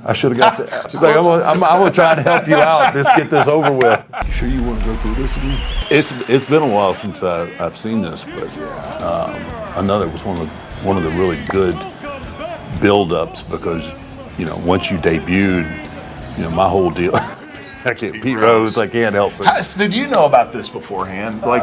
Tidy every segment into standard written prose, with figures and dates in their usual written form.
I should have got that. She's like, I'm gonna try to help you out. Just get this over with. You sure you want to go through this again? It's been a while since I've seen this, but I know that was one of the really good build-ups because once you debuted, my whole deal. Pete Rose, I can't help it. Did you know about this beforehand? I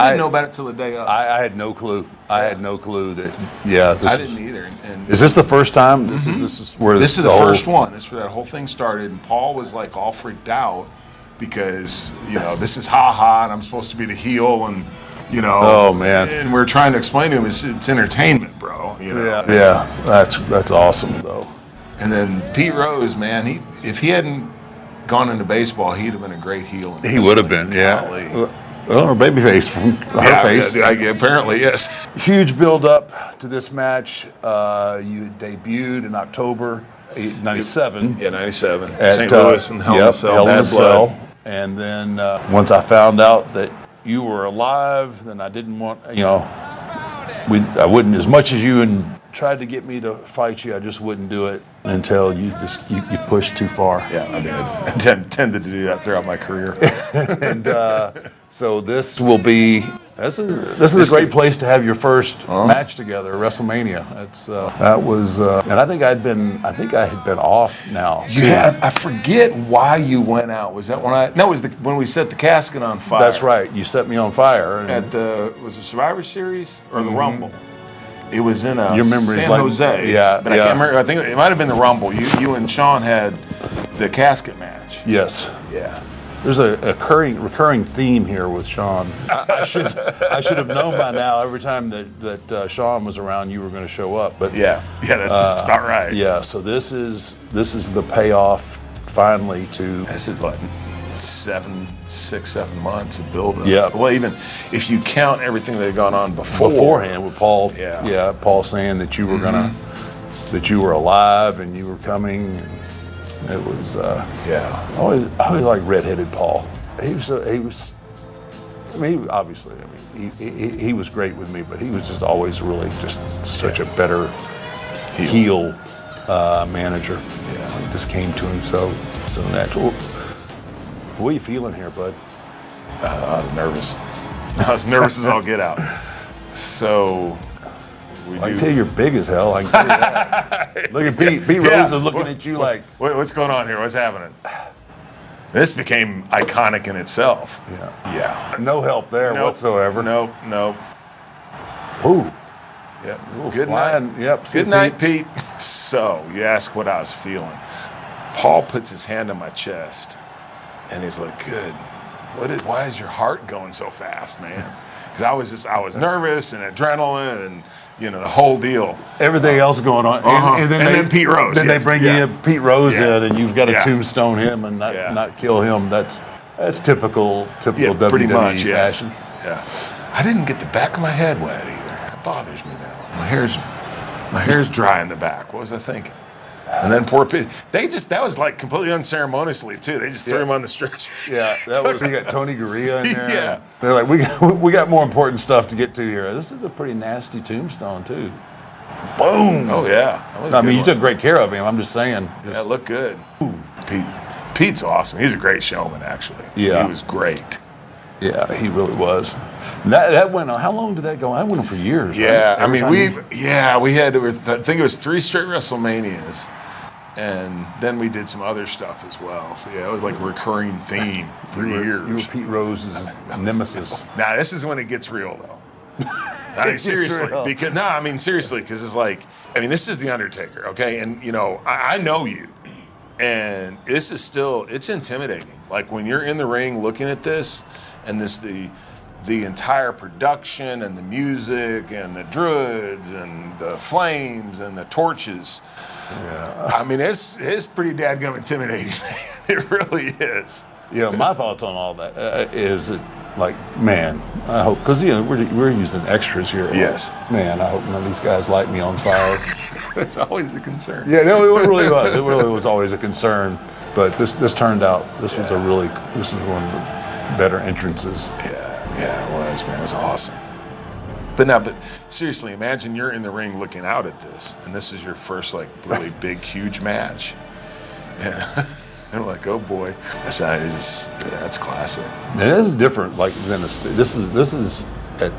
didn't know about it till the day of. I had no clue. I had no clue that. Yeah, I didn't either. And is this the first time? This is where this is the first one. This is where that whole thing started, and Paul was like all freaked out because this is and I'm supposed to be the heel, and Oh man! And we're trying to explain to him it's entertainment, bro. Yeah, that's awesome though. And then Pete Rose, man, if he hadn't gone into baseball, he'd have been a great heel. He would have been, yeah. Well, or babyface from her face. Yeah, apparently, yes. Huge build-up to this match. You debuted in October '97. Yeah, '97. St. Louis and Hell in a Cell. Bad Blood. And then once I found out that you were alive, then I didn't want, I wouldn't, as much as you tried to get me to fight you, I just wouldn't do it until you pushed too far. Yeah, I did. I tended to do that throughout my career. And so this will be this is a great place to have your first match together, WrestleMania. That was and I think I had been off now. Yeah, I forget why you went out. Was that when it was when we set the casket on fire? That's right. You set me on fire was it Survivor Series or the Rumble? It was in San Jose. Yeah, but I can't remember. I think it might have been the Rumble. You and Sean had the casket match. Yes. Yeah. There's a recurring theme here with Sean. I should have known by now. Every time that Sean was around, you were going to show up. But that's about right. Yeah. So this is the payoff finally to. This is what 6, 7 months of build-up. Yeah. Well, even if you count everything that had gone on beforehand with Paul. Yeah. Paul saying that you were that you were alive and you were coming. It was I always like redheaded Paul. He was obviously he was great with me, but he was just always really just such a better heel manager. Yeah. It just came to him so natural. What are you feeling here, bud? I was nervous. I was nervous as all get out. So I can tell you're big as hell. I can tell you that. Look at Pete. Pete Rose is looking at you like, what's going on here? What's happening? This became iconic in itself. Yeah. No help there whatsoever. Nope. Ooh. Yep. Ooh, good flying. night. Yep. Good night, Pete. So you ask what I was feeling. Paul puts his hand on my chest, and he's like, "Good. Why is your heart going so fast, man?" Because I was nervous and adrenaline and the whole deal. Everything else going on, and then Pete Rose. Then they bring you Pete Rose in, and you've got to tombstone him and not kill him. That's typical WWE pretty much, fashion. Yeah. I didn't get the back of my head wet either. That bothers me now. My hair's dry in the back. What was I thinking? And then poor Pete, that was like completely unceremoniously too. They just threw him on the stretcher. Yeah, we got Tony Gurria in there. Yeah. They're like, we got more important stuff to get to here. This is a pretty nasty tombstone too. Boom. Oh yeah. You took great care of him. I'm just saying. Yeah, it looked good. Pete's awesome. He's a great showman, actually. Yeah. He was great. Yeah, he really was. That went on. How long did that go on? That went on for years. Yeah, right? we had, I think it was 3 straight WrestleManias. And then we did some other stuff as well. So it was like a recurring theme for years. You were Pete Rose's nemesis. Now this is when it gets real, though. Seriously, because it's like, this is the Undertaker, okay? And I know you, and this is it's intimidating. Like when you're in the ring looking at this, and the entire production and the music and the druids and the flames and the torches. Yeah. It's pretty dadgum intimidating, man. It really is. My thoughts on all that is that, like, man, I hope, because we're using extras here. Yes. Man, I hope none of these guys light me on fire. It's always a concern. Yeah, no, it really was. It really was always a concern. But this turned out. This was one of the better entrances. Yeah, it was, man. It was awesome. But seriously, imagine you're in the ring looking out at this, and this is your first, like, really big, huge match. And I'm like, oh boy, that's classic. And this is different, like than this is at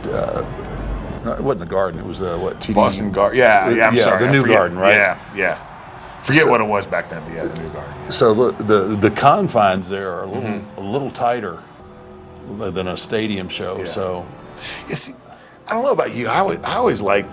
it wasn't the Garden. It was what TD? Boston Garden. Yeah. I'm sorry. The new Garden, right? Yeah. Forget what it was back then, but yeah, the new Garden. Yeah. So the confines there are a little tighter than a stadium show. Yeah. So Yeah, see, I don't know about you. I always like